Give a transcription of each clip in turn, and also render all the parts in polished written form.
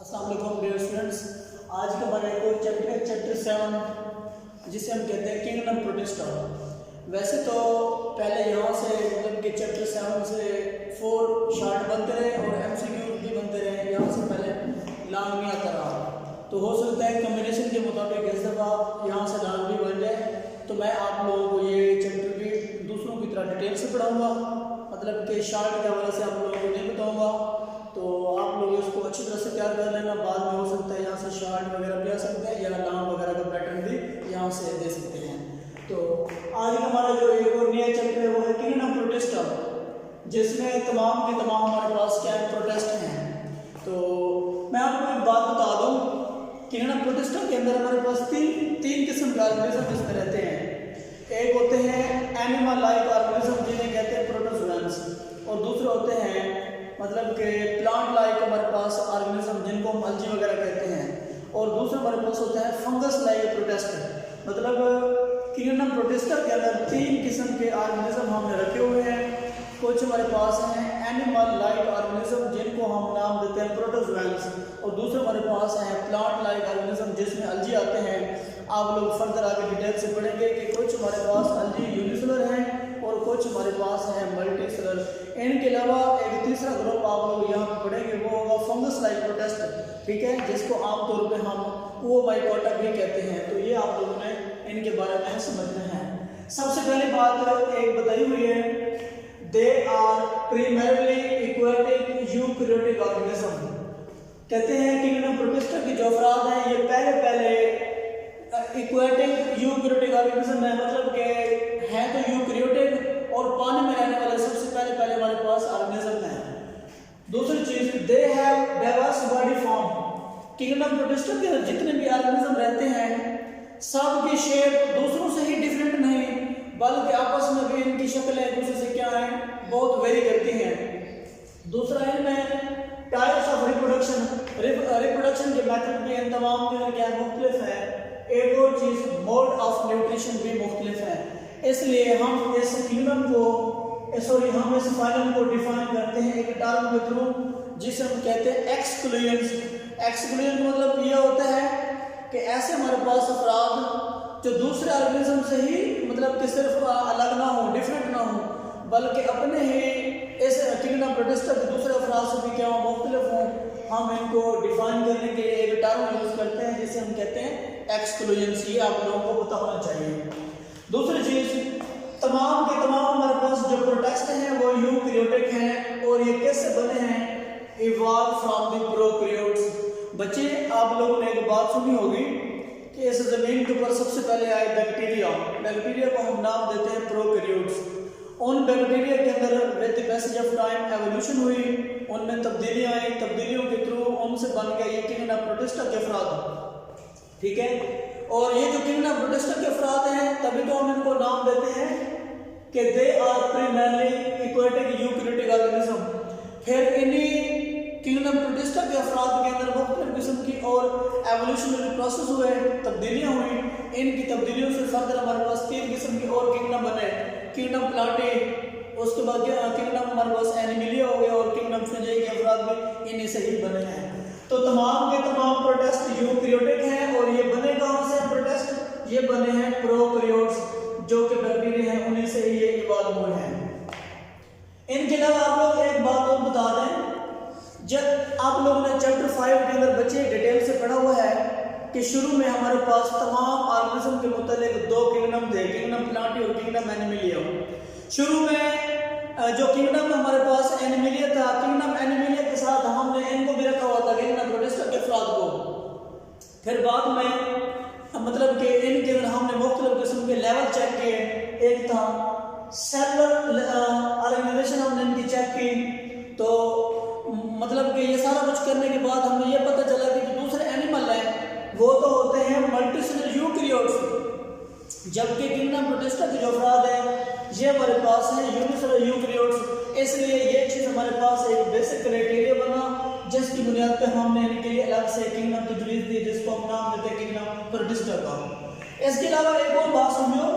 अस्सलाम वालेकुम dear students. आज का हमारा एक और चैप्टर है चैप्टर 7, जिसे हम कहते हैं किंगडम प्रोटेस्टा। वैसे तो पहले यहाँ से मतलब कि चैप्टर 7 से 4 शार्ट बनते रहे और MCQ भी बनते रहे, यहाँ से पहले लॉन्ग नहीं आता रहा। तो हो सकता है कॉम्बिनेशन के मुताबिक इस दफ़ा यहाँ से लॉन्ग भी बन जाए। तो मैं आप लोगों को ये चैप्टर भी दूसरों की तरह डिटेल से पढ़ाऊँगा, मतलब कि शार्ट के हवाले से आप लोगों को नहीं बताऊँगा। तो आप लोग इसको अच्छी तरह से तैयार कर लेना। बाद में हो सकता है यहाँ से शार्ट वगैरह भी आ सकते हैं या लॉन्ग वगैरह का पैटर्न भी यहाँ से दे सकते हैं। तो आज हमारा जो एक और नया चैप्टर है वो है किंगडम प्रोटेस्टा, जिसमें तमाम के तमाम हमारे पास क्या है प्रोटेस्ट हैं। तो मैं आपको एक बात बता दूँ, किंगडम प्रोटेस्टा के अंदर हमारे पास तीन किस्म के ऑर्गेनिज्म इसमें रहते हैं। एक होते हैं एनिमल लाइक ऑर्गेनिज्म जिन्हें कहते हैं प्रोटोजोएंस, और दूसरे होते हैं मतलब कि प्लांट लाइक हमारे पास ऑर्गेनिज्म जिनको हम अल्गी वगैरह कहते हैं, और दूसरा हमारे पास होता है फंगस लाइक प्रोटेस्ट। मतलब किंगडम प्रोटेस्टा के अंदर 3 किस्म के ऑर्गेनिज्म हमने रखे हुए हैं। कुछ हमारे पास हैं एनिमल लाइक ऑर्गेनिज्म जिनको हम नाम देते हैं प्रोटोजोएंस, और दूसरे हमारे पास हैं प्लांट लाइक ऑर्गेनिज्म जिसमें अल्गी आते हैं। आप लोग फर्दर आगे डिटेल से पढ़ेंगे कि कुछ हमारे पास अल्गी यूनिसेलुलर हैं और कुछ हमारे पास है मल्टीसेलुलर। इनके अलावा एक तीसरा ग्रुप आप लोग यहाँ पे पढ़ेंगे, वो होगा फंगस लाइक प्रोटेस्ट, ठीक है, जिसको आमतौर पे हम ओमाइकोटा भी कहते हैं। तो ये आप लोगों ने इनके बारे में समझना है। सबसे पहली बात एक बताई हुई है, they are primarily aquatic eukaryotic organism. कहते हैं किंगडम प्रोटेस्टा के जो अफराद हैं ये पहले एक्वाटिक यूकैरियोटिक ऑर्गेनिज्म है, मतलब कि हैं तो यूकैरियोटिक और पानी में रहने वाले सबसे पहले हमारे पास ऑर्गेनिज्म है। दूसरी चीज, they have diverse body form. Kingdom Protista के जितने भी ऑर्गेनिज्म रहते हैं सब की शेप दूसरों से ही डिफरेंट नहीं, बल्कि आपस में भी इनकी शक्लें एक दूसरे से क्या है बहुत वेरी करती हैं। दूसरा इनमें टाइप्स ऑफ रिप्रोडक्शन के मेथड भी इन तमाम के क्या मुख्तलिफ है। एक और चीज, मोड ऑफ न्यूट्रिशन भी मुख्तलिफ है। इसलिए हम इस किंगडम को हम इस फाइलम को डिफाइन करते हैं एक टर्म के थ्रू जिसे हम कहते हैं एक्सक्लूजन। एक्सक्लूजन का मतलब ये होता है कि ऐसे हमारे पास अफराद जो दूसरे ऑर्गेनिज्म से ही मतलब कि सिर्फ अलग ना हो, डिफरेंट ना हो, बल्कि अपने ही इस किंगडम प्रोटेस्टा के दूसरे अफराद से भी क्या हो मुख्तलिफ हों, हम इनको डिफाइन करने के लिए एक टर्म यूज करते हैं जिसे हम कहते हैं एक्सक्लूजन। ये आप लोगों को पता होना चाहिए। दूसरी चीज, तमाम के तमाम हमारे पास जो प्रोटेस्ट हैं वो यूकैरियोटिक हैं, और ये कैसे बने हैं, इवॉल्व फ्रॉम द प्रोकैरियोट्स। बच्चे आप लोगों ने एक बात सुनी होगी कि इस जमीन के ऊपर सबसे पहले आए बैक्टीरिया को हम नाम देते हैं प्रोकैरियोट्स। उन बैक्टीरिया के अंदर with the passage of time evolution हुई, उनमें तब्दीलियां आई, तब्दीलियों के थ्रू उनसे बन गया ये किंगडम प्रोटेस्टा के अफराद, ठीक है। और ये जो किंगडम प्रोटेस्टा के अफराद हैं तभी तो हम इनको नाम देते हैं कि they are primarily aquatic eukaryotic organism. फिर इन्हीं किंगडम प्रोटेस्टा के अफराद के अंदर मुख्तलिफ किस्म की और एवोल्यूशनरी प्रोसेस हुए, तब्दीलियां हुई। इनकी तब्दीलियों से फर्दर हमारे पास 3 किस्म के और किंगडम बने, किंगडम प्लांटी, उसके बाद किंगडम हमारे पास एनिमिलिया हो गया, और किंगडम फिंजाई के अफराद भी इन्हीं से ही बने हैं। तो तमाम के तमाम प्रोटेस्ट यूकैरियोटिक हैं, और ये बने कहाँ से प्रोटेस्ट, ये बने हैं प्रोकैरियोट्स जो कि बैक्टीरिया हैं उन्हीं से ही ये इवॉल्व हुए हैं। इनके अलावा आप लोग एक बात और बता दें, जब आप लोगों ने चैप्टर 5 के अंदर बच्चे डिटेल से पढ़ा हुआ है कि शुरू में हमारे पास तमाम ऑर्गेनिज्म के मुतालिक 2 किंगडम थे, किंगडम प्लांटी और किंगडम एनिमिलिया। शुरू में जो किंगडम हमारे पास एनिमिलिया था, किंगडम एनिमिलिया के साथ हमने इनको भी रखा हुआ था किंगडम प्रोटेस्टा के अफराद को। फिर बाद में मतलब कि इनके अंदर हमने मुख्तलिफ किस्म के लेवल चेक किए। एक था सेलुलर ऑर्गेनाइजेशन, हमने इनकी चेक की। तो मतलब कि ये सारा कुछ करने के बाद हमें ये पता चला कि जो दूसरे एनिमल हैं वो तो होते हैं मल्टीसेलुलर यूकैरियोट्स, जबकि किंगडम प्रोटेस्टा के जो अफराद हैं ये हमारे पास हैं यूनिसेलुलर यूकैरियोट्स। इसलिए ये चीज़ हमारे पास एक बेसिक क्राइटेरिया बना जिसकी बुनियाद पर हमने इनके लिए अलग से किंगडम तजवीज़ दी जिसको हम नाम देते हैं किंगडम प्रोटेस्टा का। इसके अलावा एक और बात समझो,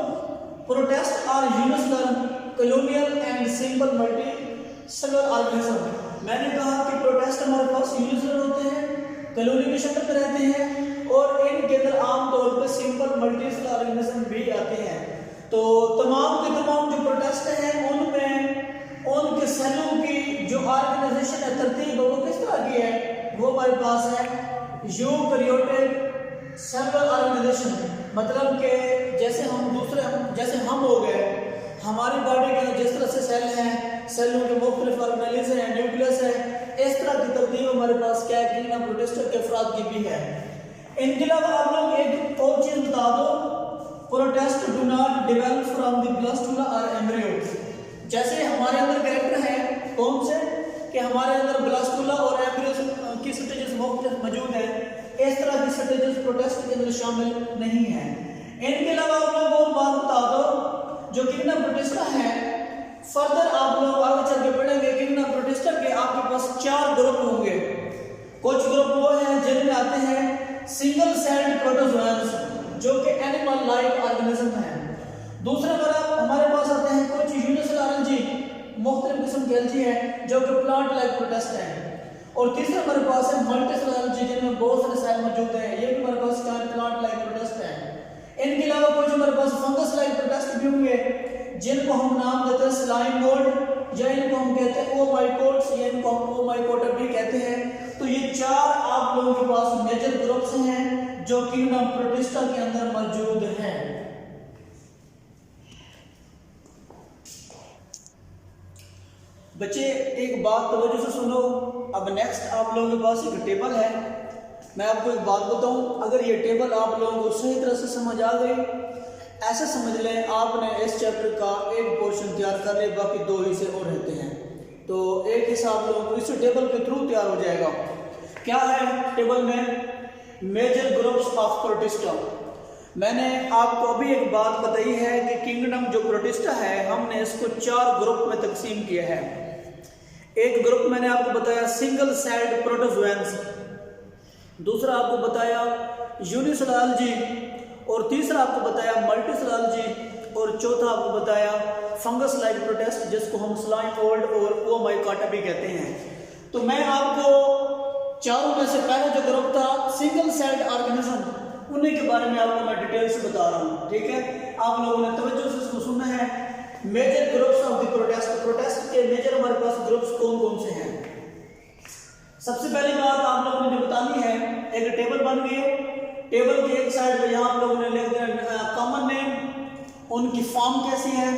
protist are unicellular colonial and simple multicellular organism. मैंने कहा कि प्रोटेस्ट हमारे पास यूनिसेलुलर होते हैं कॉलोनी के शक्ल में रहते हैं और इनके अंदर आमतौर पर सिंपल मल्टीसेलुलर ऑर्गेनिज्म भी आते हैं। तो तमाम के तमाम जो प्रोटिस्ट हैं उनमें उनके सेलों की जो ऑर्गेनाइजेशन है, तरतीब वो किस तरह की है, वो हमारे पास है यूकैरियोटिक सेलुलर ऑर्गेनाइजेशन। मतलब कि जैसे हम हो गए, हमारी बॉडी के अंदर जिस तरह से सेल हैं, सेलों के मुख्तलिफ ऑर्गेनेल्स हैं, न्यूक्लियस है, इस तरह की तरतीब हमारे पास क्या है कि प्रोटिस्ट के अफराद की भी है। इनके अलावा आप लोग एक और चीज बता दो, protist do not develop from the blastula और एम्ब्रियो। जैसे हमारे अंदर कैरेक्टर है कौन से कि हमारे अंदर ब्लास्टुला और एम्ब्रियो की स्टेजेस मुख्तलिफ मौजूद है, इस तरह की स्टेजेस प्रोटिस्ट के अंदर शामिल नहीं है। इनके अलावा आप लोग और बात बता दो, जो किंगडम प्रोटिस्टा है, फर्दर आप लोग आगे चल के पढ़ेंगे किंगडम प्रोटिस्टा के आपके पास 4 ग्रुप होंगे। कुछ ग्रुप वो हैं जिनमें आते हैं सिंगल सेल्ड प्रोटोजोआन्स जो कि एनिमल लाइक ऑर्गेनिज्म है। दूसरे ग्रुप हमारे पास आते हैं कुछ यूनिसेलुलर एल्गी, मुख्तलिफ किस्म के एल्गी है जो कि प्लांट लाइक प्रोटिस्ट है। और तीसरा हमारे पास है मल्टीसेलुलर एल्गी जिनमें बहुत सारे सेल मौजूद हैं, ये भी हमारे पास क्या प्लांट लाइक प्रोटिस्ट है। इनके अलावा कुछ हमारे पास फंगस लाइक प्रोटिस्ट भी होंगे जिनको हम नाम देते हैं स्लाइम मोल्ड, या इनको हम कहते हैं ओमाइकोट्स, या इनको हम ओमाइकोटा भी कहते हैं। तो ये 4 आप लोगों के पास मेजर ग्रुप्स हैं जो किंगडम प्रोटिस्टा के अंदर मौजूद हैं। बच्चे एक बात तवज्जो से सुनो। अब नेक्स्ट आप लोगों के पास एक टेबल है, मैं आपको एक बात बताऊं, अगर ये टेबल आप लोगों को सही तरह से समझ आ गई, ऐसे समझ लें आपने इस चैप्टर का एक पोर्शन तैयार कर लिया, बाकी 2 हिस्से और रहते हैं, तो एक हिस्सा आप लोगों को इस टेबल के थ्रू तैयार हो जाएगा। क्या है टेबल में? Major groups of Protista. मैंने आपको अभी एक बात बताई है कि किंगडम जो प्रोटिस्टा है हमने इसको 4 ग्रुप में तकसीम किया है। एक ग्रुप मैंने आपको बताया सिंगल सेल्ड प्रोटोजोआन्स, दूसरा आपको बताया यूनिसेलुलर एल्गी, और तीसरा आपको बताया मल्टीसेलुलर एल्गी, और चौथा आपको बताया फंगस लाइक प्रोटिस्ट जिसको हम स्लाइम मोल्ड और ओमाइकोटा भी कहते हैं। तो मैं आपको चारों में से पहला जो ग्रुप था सिंगल सेल्ड ऑर्गेनिज्म, उन्हीं के बारे में आपको मैं डिटेल से बता रहा हूँ, ठीक है? आप लोगों ने तवज्जो से इसको सुनना है। Major groups of the protist, protist के मेजर हमारे पास ग्रुप्स कौन कौन से हैं? सबसे पहली बात आप लोगों ने जो बतानी है, एक टेबल बन गई, टेबल के एक साइड पे यहाँ आप लोगों ने लिख दिया कॉमन नेम, उनकी फॉर्म कैसी है,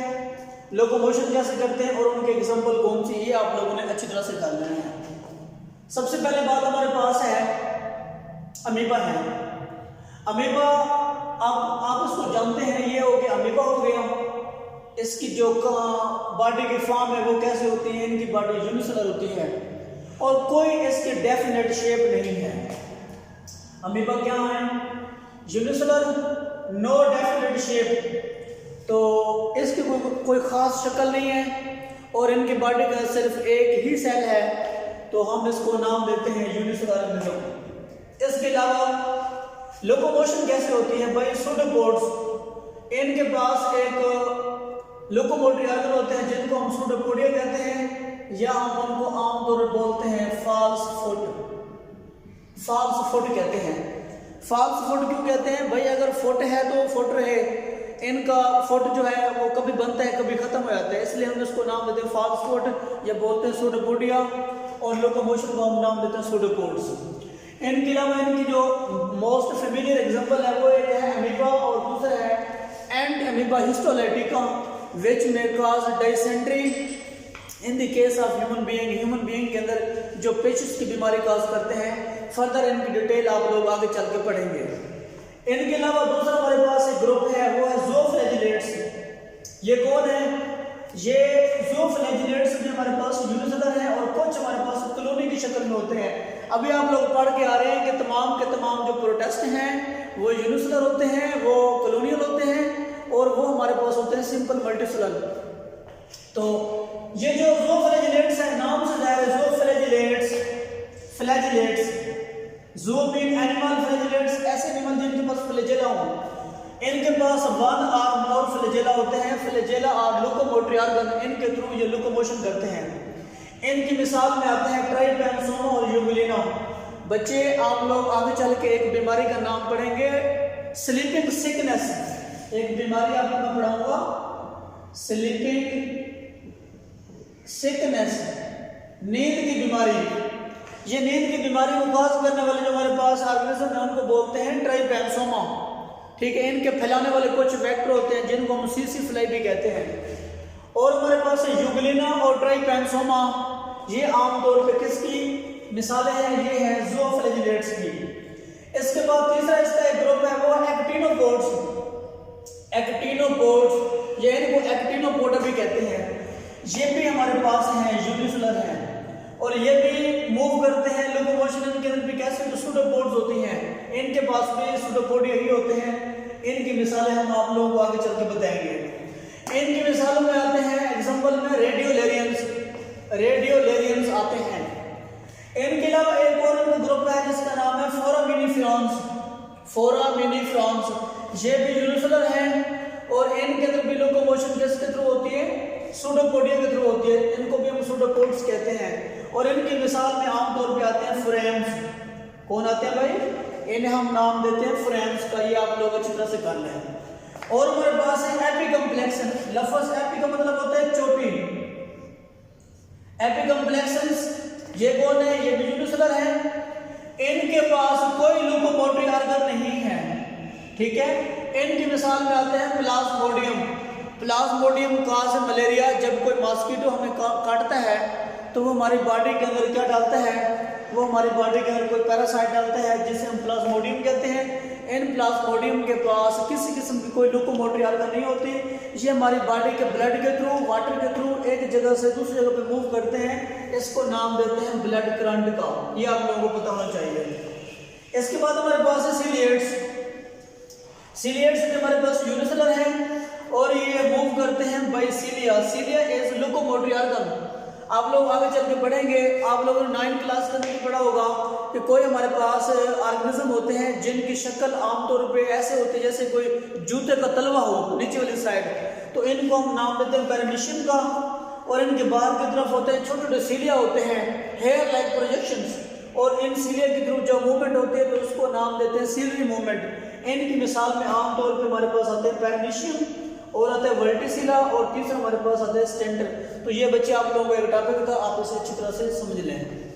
लोकोमोशन कैसे करते हैं और उनके एग्जांपल कौन सी, ये आप लोगों ने अच्छी तरह से कर लेना है। सबसे पहले बात हमारे पास है अमीबा है। अमीबा आप उसको जानते हैं, ये हो गया अमीबा हो गया। इसकी जो बॉडी की फॉर्म है वो कैसे होती है? इनकी बॉडी यूनिसेलुलर होती है और कोई इसकी डेफिनेट शेप नहीं है। अमीबा क्या है? यूनिसेलुलर, नो डेफिनेट शेप, तो इसकी कोई खास शक्ल नहीं है और इनकी बॉडी का सिर्फ एक ही सेल है, तो हम इसको नाम देते हैं यूनिसेलुलर ऑर्गेनिज्म। इसके अलावा लोकोमोशन कैसे होती है भाई? सूडोपोड्स, इनके पास एक लोकोमोटरी ऑर्गन होते हैं जिनको हम सूडोपोडिया कहते हैं, या हम उनको आमतौर पर बोलते हैं फॉल्स फुट कहते हैं। फॉल्स फुट क्यों कहते हैं भाई? अगर फुट है तो फुट रहे, इनका फुट जो है वो कभी बनता है कभी खत्म हो जाता है, इसलिए हम इसको नाम देते हैं फॉल्स फुट या बोलते हैं सूडोपोडिया, और लोकोमोशन को हम नाम देते हैं सूडोपोड्स। इनके अलावा इनकी जो मोस्ट फेमिलियर एग्जांपल है वो एक है अमीबा और दूसरा है एंड अमीबा हिस्टोलाइटिका विच में cause dysentery in the case of human being के अंदर जो पेचिस की बीमारी कॉज करते हैं। फर्दर इनकी डिटेल आप लोग आगे चल के पढ़ेंगे। इनके अलावा दूसरा हमारे पास एक ग्रुप है वो है ज़ूफ्लैजिलेट्स। ये कौन है? ये ज़ूफ्लैजिलेट्स भी हमारे पास यूनिसेलुलर है और कुछ हमारे पास कॉलोनी की शक्ल में होते हैं। अभी आप लोग पढ़ के आ रहे हैं कि तमाम के तमाम जो प्रोटिस्ट हैं वो यूनिसेलुलर होते हैं, वो कॉलोनियल होते हैं, और वो हमारे पास होते हैं सिंपल मल्टीसेलुलर। तो ये जो ज़ूफ्लैजिलेट्स है, नाम से जाहिर है ज़ूफ्लैजिलेट्स, flagellates, zoo mean animal, flagellates ऐसे एनिमल जिनके पास फ्लैजेला हो। इनके पास 1 और मोर फ्लैजेला होते हैं। फ्लैजेला और लोकोमोटरी ऑर्गन, इनके थ्रू ये लोकोमोशन करते हैं। इनकी मिसाल में आते हैं ट्राइपैनसोमा और यूगुलिना। बच्चे आप लोग आगे चल के एक बीमारी का नाम पढ़ेंगे, स्लीपिंग सिकनेस। एक बीमारी आपको मैं पढ़ाऊंगा, स्लीपिंग सिकनेस, नींद की बीमारी। ये नींद की बीमारी को कॉज करने वाले जो हमारे पास ऑर्गेनिज्म है उनको बोलते हैं ट्राइपैनसोमा। ठीक है, इनके फैलाने वाले कुछ वेक्टर होते हैं जिनको हम सीसी फ्लाई भी कहते हैं। और हमारे पास यूग्लिना और ट्राइपैनसोमा, ये आमतौर पे किसकी मिसालें हैं? ये हैं ज़ूओफ्लैजिलेट्स की। इसके बाद तीसरा इसका एक ग्रुप है वो एक्टिनोपोड्स। एक्टिनोपोड्स, ये इनको एक्टिनोपोडा भी कहते हैं। ये भी हमारे पास हैं, यूनिसेलुलर हैं और ये भी मूव करते हैं, लोकोमोशन इनके अंदर भी कैसे सूडोपोड्स होती हैं, इनके पास भी सूडोपोड यही होते हैं। इनकी मिसालें हम आप लोगों को आगे चल के बताएंगे। इनकी मिसालों में आते हैं एग्जांपल में रेडियोलेरियंस, रेडियोलेरियंस आते हैं। इनके अलावा एक और ग्रुप है जिसका नाम है फोरामिनीफ्रॉन्स। फोरामिनीफ्रॉन्स ये भी यूनिसेलुलर हैं और इनके अंदर भी लोकोमोशन किसके थ्रू होती है? सूडोपोडिया के थ्रू होती है। इनको भी हम सूडोपोड्स कहते हैं और इनकी मिसाल में आमतौर पे आते हैं फ्रेम्स। कौन आते हैं भाई? इन्हें हम नाम देते हैं फ्रेम्स का। ये आप लोग अच्छी तरह से कर लें। और हमारे पास है एपिकम्प्लेक्सन। लफ्ज एपी का मतलब होता है चोटी। एपिकम्प्लेक्सन्स ये कौन है? ये भी यूनिसेलुलर है। इनके पास कोई लोकोमोटरी ऑर्गन नहीं है। ठीक है, इनकी मिसाल में आते हैं प्लाज्मोडियम। Plasmodium cause malaria. जब कोई मॉस्किटो हमें काटता है तो वो हमारी बॉडी के अंदर क्या डालता है? वो हमारी बॉडी के अंदर कोई पैरासाइट डालता है जिसे हम प्लाज्मोडियम कहते हैं। इन प्लाज्मोडियम के पास किसी किस्म की कोई लोकोमोटरी ऑर्गन नहीं होती। ये हमारी बॉडी के ब्लड के थ्रू, वाटर के थ्रू एक जगह से दूसरी जगह पे मूव करते हैं। इसको नाम देते हैं ब्लड करंट का। ये आप लोगों को पता होना चाहिए। इसके बाद हमारे पास है सीलिएट्स। सीलिएट्स भी हमारे पास यूनिसेलुलर है और ये मूव करते हैं by cilia. Cilia is locomotory organ. आप लोग आगे चल के पढ़ेंगे, आप लोगों ने 9th क्लास के अंदर पढ़ा होगा कि कोई हमारे पास ऑर्गेनिज्म होते हैं जिनकी शक्ल आमतौर पे ऐसे होती है जैसे कोई जूते का तलवा हो नीचे वाली साइड। तो इनको हम नाम देते हैं पैरामीशियम का। और इनके बाहर की तरफ होते हैं छोटे छोटे सीलिया होते हैं, हेयर लाइक प्रोजेक्शंस। और इन सीलिया के थ्रू जब मूवमेंट होती है तो उसको नाम देते हैं सीलरी मूवमेंट। इनकी मिसाल में आमतौर पर हमारे पास आते हैं पैरामीशियम और आता है वर्टिसिला और तीसरा हमारे पास आता है स्टेंटर। तो ये बच्चे आप लोगों को एक टॉपिक था, आप उसे अच्छी तरह से समझ लें।